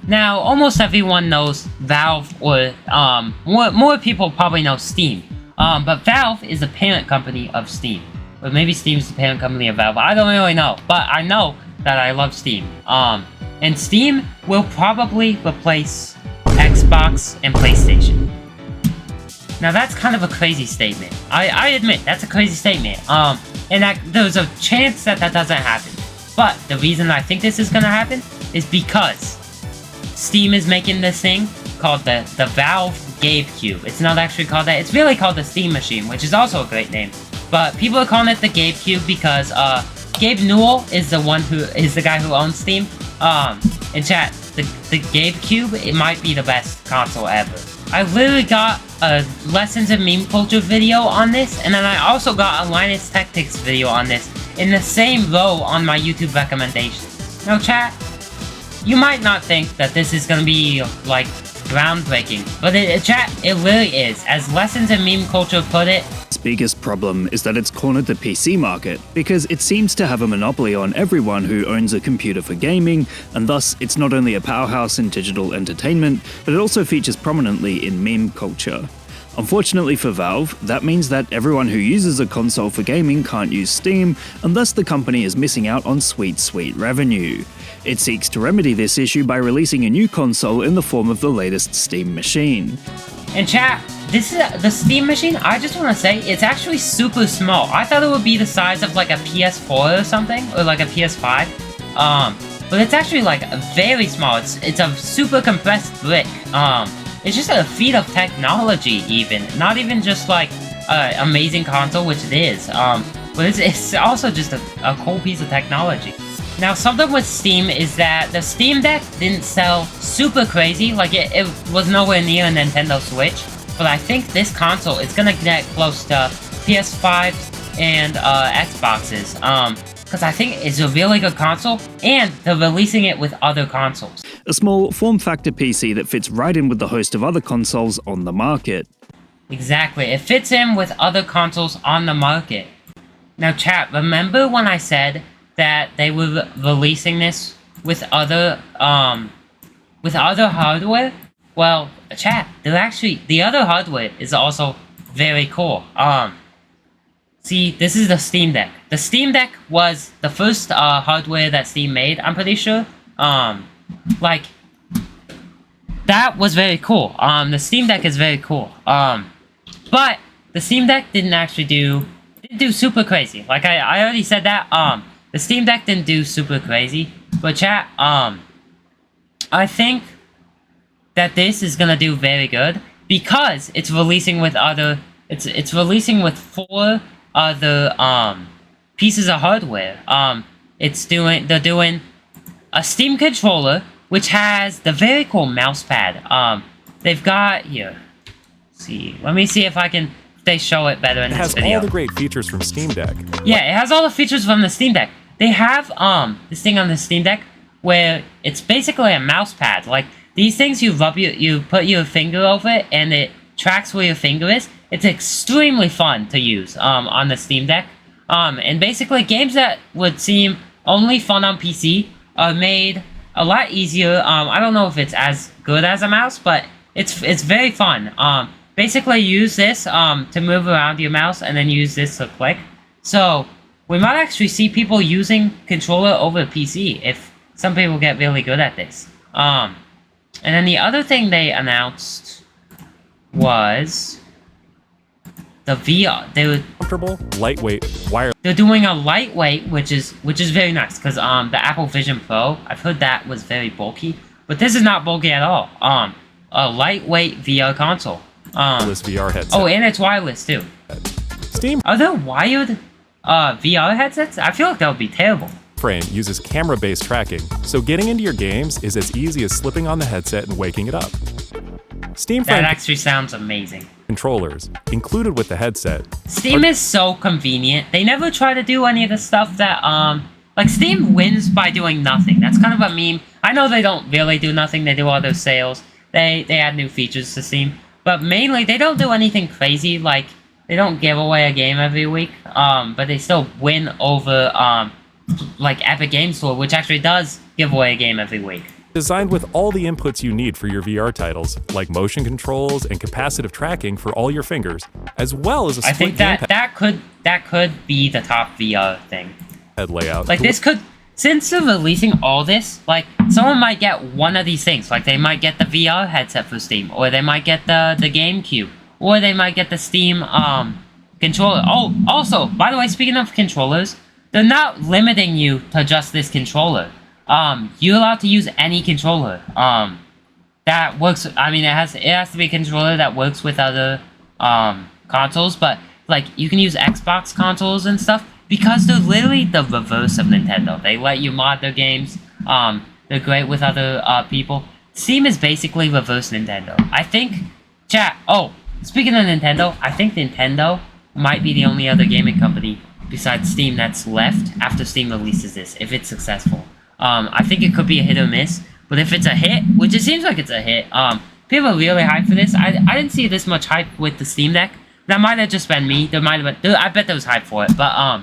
Now, almost everyone knows Valve, or more people probably know Steam. But Valve is the parent company of Steam. Or maybe Steam's the parent company of Valve. I don't really know. But I know that I love Steam. And Steam will probably replace Xbox and PlayStation. Now that's kind of a crazy statement. I admit, that's a crazy statement. And that there's a chance that that doesn't happen. But the reason I think this is gonna happen is because Steam is making this thing called the Valve GameCube. It's not actually called that. It's really called the Steam Machine, which is also a great name. But people are calling it the GameCube because Gabe Newell is the guy who owns Steam. In chat, the GameCube, it might be the best console ever. I literally got a Lessons in Meme Culture video on this, and then I also got a Linus Tech Tips video on this in the same row on my YouTube recommendations. Now chat, you might not think that this is gonna be, like, groundbreaking, but chat, it really is. As Lessons in Meme Culture put it, its biggest problem is that it's cornered the PC market, because it seems to have a monopoly on everyone who owns a computer for gaming, and thus it's not only a powerhouse in digital entertainment, but it also features prominently in meme culture. Unfortunately for Valve, that means that everyone who uses a console for gaming can't use Steam, and thus the company is missing out on sweet revenue. It seeks to remedy this issue by releasing a new console in the form of the latest Steam Machine. And chat, this is the Steam Machine. I just want to say it's actually super small. I thought it would be the size of like a PS4 or something, or like a PS5. But it's actually like very small. It's a super compressed brick. It's just a feat of technology, even. Not even just like an amazing console, which it is. But it's also just a cool piece of technology. Now, something with Steam is that the Steam Deck didn't sell super crazy. Like, it was nowhere near a Nintendo Switch. But I think this console is gonna get close to PS5s and Xboxes. Because I think it's a really good console, and they're releasing it with other consoles. A small form-factor PC that fits right in with the host of other consoles on the market. Exactly, it fits in with other consoles on the market. Now chat, remember when I said that they were releasing this with other hardware? Well, chat, the other hardware is also very cool. See, this is the Steam Deck. The Steam Deck was the first hardware that Steam made, I'm pretty sure. Like, that was very cool. The Steam Deck is very cool. But the Steam Deck didn't do super crazy. Like I already said that. The Steam Deck didn't do super crazy. But chat, I think that this is gonna do very good because it's releasing with other. It's releasing with 4 other pieces of hardware. They're doing a Steam controller, which has the very cool mouse pad. They've got here. See, let me see if they show it better in this video. It has all the great features from Steam Deck. Yeah, it has all the features from the Steam Deck. They have this thing on the Steam Deck where it's basically a mouse pad. Like these things, you put your finger over it and it tracks where your finger is. It's extremely fun to use on the Steam Deck. And basically games that would seem only fun on PC are made a lot easier. I don't know if it's as good as a mouse, but it's very fun. Basically use this to move around your mouse and then use this to click. So we might actually see people using controller over PC if some people get really good at this. And then the other thing they announced was the VR. They were comfortable, lightweight, wireless. They're doing a lightweight, which is very nice because the Apple Vision Pro, I've heard that was very bulky, but this is not bulky at all. A lightweight VR console. Wireless VR headset. Oh, and it's wireless too. Steam. Are there wired VR headsets? I feel like that would be terrible. Frame uses camera-based tracking, so getting into your games is as easy as slipping on the headset and waking it up. Steam Frame That actually sounds amazing. Controllers included with the headset. Steam is so convenient. They never try to do any of the stuff that like Steam wins by doing nothing. That's kind of a meme. I know they don't really do nothing. They do all their sales. They add new features to Steam, but mainly they don't do anything crazy. Like they don't give away a game every week. But they still win over like Epic Games Store, which actually does give away a game every week. Designed with all the inputs you need for your VR titles, like motion controls and capacitive tracking for all your fingers, as well as a I split think that could be the top VR thing. gamepad layout. Like this could, since they're releasing all this, like someone might get one of these things. Like they might get the VR headset for Steam, or they might get the GameCube, or they might get the Steam controller. Oh, also, by the way, speaking of controllers, they're not limiting you to just this controller. You're allowed to use any controller. That works. I mean, it has to be a controller that works with other consoles, but like you can use Xbox consoles and stuff because they're literally the reverse of Nintendo. They let you mod their games. They're great with other people. Steam is basically reverse Nintendo. I think, chat. Oh, speaking of Nintendo, I think Nintendo might be the only other gaming company besides Steam that's left after Steam releases this, if it's successful. I think it could be a hit or miss, but if it's a hit, which it seems like it's a hit, people are really hyped for this. I didn't see this much hype with the Steam Deck. That might have just been me. There might have been. I bet there was hype for it, but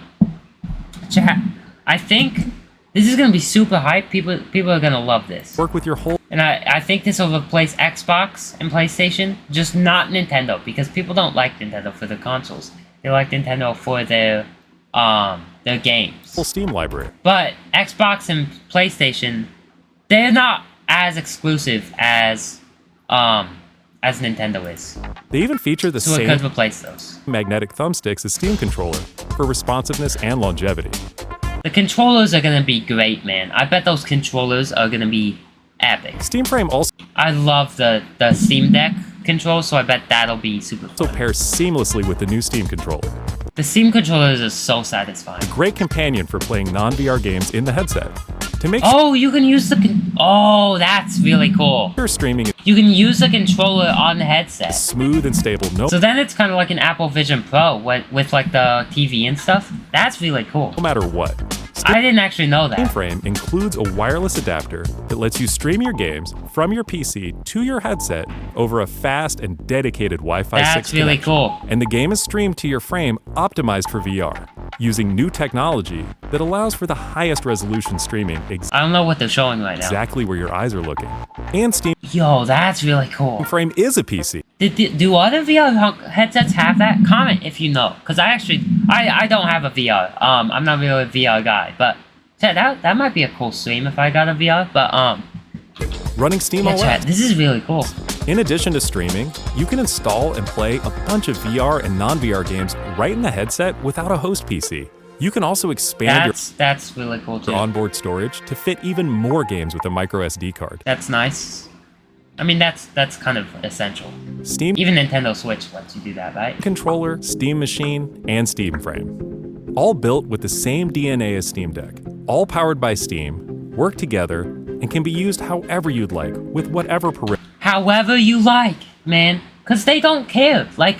chat. I think this is gonna be super hype. People are gonna love this. Work with your whole. And I think this will replace Xbox and PlayStation, just not Nintendo, because people don't like Nintendo for their consoles. They like Nintendo for their games. Full Steam library. But Xbox and PlayStation, they're not as exclusive as Nintendo is. They even feature the So it same could replace those. magnetic thumbsticks as Steam controller for responsiveness and longevity. The controllers are gonna be great, man. I bet those controllers are gonna be epic. Steam Frame also I love the Steam Deck control, so I bet that'll be super fun. pairs seamlessly with the new Steam controller. The Steam controllers are so satisfying. Great companion for playing non-VR games in the headset. To make Oh, you can use the oh, that's really cool. sure streaming is You can use the controller on the headset. smooth and stable, no So then it's kind of like an Apple Vision Pro with like the TV and stuff. That's really cool. matter what. I didn't actually know Steam that. Frame includes a wireless adapter that lets you stream your games from your PC to your headset over a fast and dedicated Wi-Fi 6 That's really connection. cool. And the game is streamed to your frame optimized for VR, using new technology that allows for the highest resolution streaming I don't know what they're showing right now. exactly where your eyes are looking. And Steam Yo, that's really cool. Frame is a PC. Do other VR headsets have that? Comment if you know, because I don't have a VR. I'm not really a VR guy, but chat, that might be a cool stream if I got a VR. But Running Steam yeah, OS. chat, this is really cool. In addition to streaming, you can install and play a bunch of VR and non-VR games right in the headset without a host PC. You can also expand That's really cool too. your onboard storage to fit even more games with a micro SD card. That's nice. I mean, that's kind of essential. Steam Even Nintendo Switch lets you do that, right? controller, Steam Machine, and Steam Frame. All built with the same DNA as Steam Deck. All powered by Steam, work together, and can be used however you'd like with whatever However you like, man. Because they don't care. Like,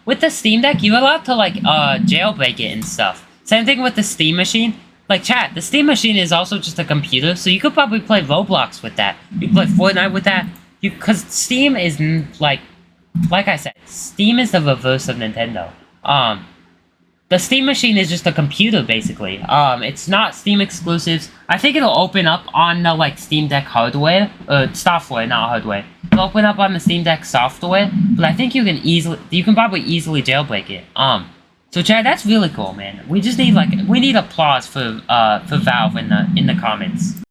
with the Steam Deck, you're allowed to, like, jailbreak it and stuff. Same thing with the Steam Machine. Like, chat, the Steam Machine is also just a computer, so you could probably play Roblox with that. You could play Fortnite with that. Because Steam is, like I said, Steam is the reverse of Nintendo. The Steam Machine is just a computer, basically. It's not Steam exclusives. I think it'll open up on the, like, Steam Deck hardware, software, not hardware. It'll open up on the Steam Deck software, but I think you can probably easily jailbreak it. So Chad, that's really cool, man. We just need, like, we need applause for Valve in the comments.